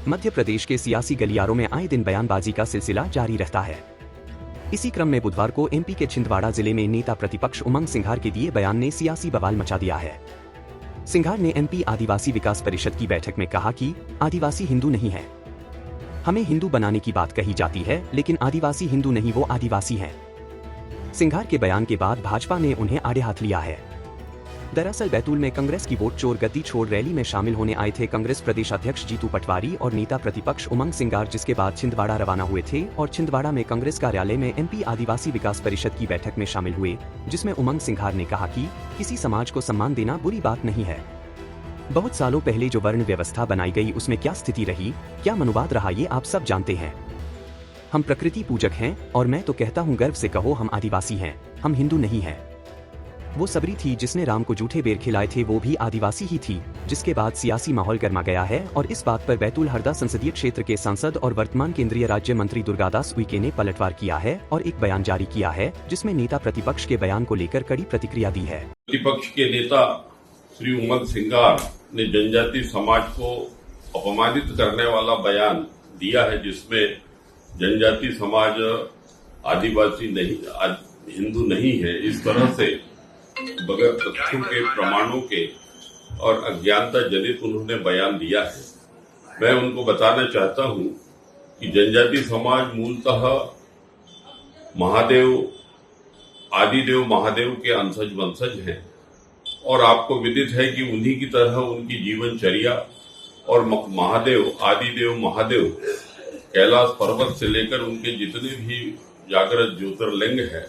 मध्य प्रदेश के सियासी गलियारों में आए दिन बयानबाजी का सिलसिला जारी रहता है। इसी क्रम में बुधवार को एमपी के छिंदवाड़ा जिले में नेता प्रतिपक्ष उमंग सिंघार के दिए बयान ने सियासी बवाल मचा दिया है। सिंघार ने एमपी आदिवासी विकास परिषद की बैठक में कहा कि आदिवासी हिंदू नहीं है। हमें हिंदू बनाने की बात कही जाती है, लेकिन आदिवासी हिंदू नहीं, वो आदिवासी हैं। सिंघार के बयान के बाद भाजपा ने उन्हें आड़े हाथ लिया है। दरअसल बैतूल में कांग्रेस की वोट चोर गति छोड़ रैली में शामिल होने आए थे कांग्रेस प्रदेश अध्यक्ष जीतू पटवारी और नेता प्रतिपक्ष उमंग सिंघार, जिसके बाद छिंदवाड़ा रवाना हुए थे और छिंदवाड़ा में कांग्रेस कार्यालय में एमपी आदिवासी विकास परिषद की बैठक में शामिल हुए, जिसमें उमंग सिंघार ने कहा कि किसी समाज को सम्मान देना बुरी बात नहीं है। बहुत सालों पहले जो वर्ण व्यवस्था बनाई गई उसमें क्या स्थिति रही, क्या मनोवाद रहा, ये आप सब जानते हैं। हम प्रकृति पूजक हैं और मैं तो कहता हूँ गर्व से कहो हम आदिवासी हैं, हम हिंदू नहीं हैं। वो सबरी थी जिसने राम को जूठे बेर खिलाए थे, वो भी आदिवासी ही थी। जिसके बाद सियासी माहौल गर्मा गया है और इस बात पर बैतूल हरदा संसदीय क्षेत्र के सांसद और वर्तमान केंद्रीय राज्य मंत्री दुर्गादास उइके ने पलटवार किया है और एक बयान जारी किया है, जिसमें नेता प्रतिपक्ष के बयान को लेकर कड़ी प्रतिक्रिया दी है। प्रतिपक्ष के नेता श्री उमंग सिंघार ने जनजाति समाज को अपमानित करने वाला बयान दिया है, जिसमें जनजाति समाज आदिवासी नहीं, हिंदू नहीं है, इस तरह से बगैर तथ्यों के, प्रमाणों के और अज्ञानता जनित उन्होंने बयान दिया है। मैं उनको बताना चाहता हूं कि जनजाति समाज मूलतः महादेव, आदिदेव महादेव के अंशज वंशज हैं और आपको विदित है कि उन्हीं की तरह उनकी जीवनचर्या और महादेव, आदिदेव महादेव कैलाश पर्वत से लेकर उनके जितने भी जागृत ज्योतिर्लिंग है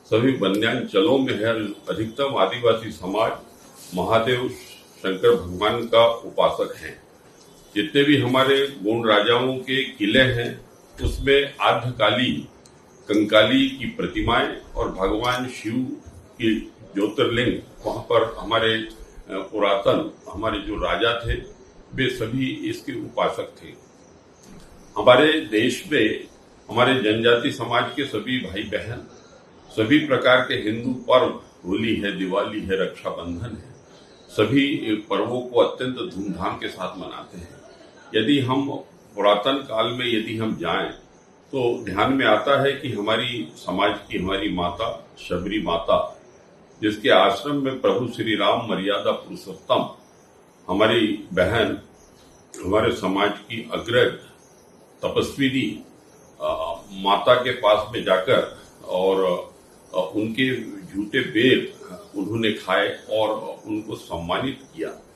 सभी वन्यांचलों में है। अधिकतम आदिवासी समाज महादेव शंकर भगवान का उपासक है। जितने भी हमारे गोंड राजाओं के किले हैं उसमें आद्यकाली कंकाली की प्रतिमाएं और भगवान शिव की ज्योतिर्लिंग, वहां पर हमारे पुरातन हमारे जो राजा थे वे सभी इसके उपासक थे। हमारे देश में हमारे जनजाति समाज के सभी भाई बहन सभी प्रकार के हिंदू पर्व, होली है, दिवाली है, रक्षाबंधन है, सभी पर्वों को अत्यंत धूमधाम के साथ मनाते हैं। यदि हम पुरातन काल में यदि हम जाएं तो ध्यान में आता है कि हमारी समाज की हमारी माता शबरी माता, जिसके आश्रम में प्रभु श्री राम मर्यादा पुरुषोत्तम हमारी बहन, हमारे समाज की अग्रज तपस्विनी माता के पास में जाकर और उनके झूठे बेर उन्होंने खाए और उनको सम्मानित किया।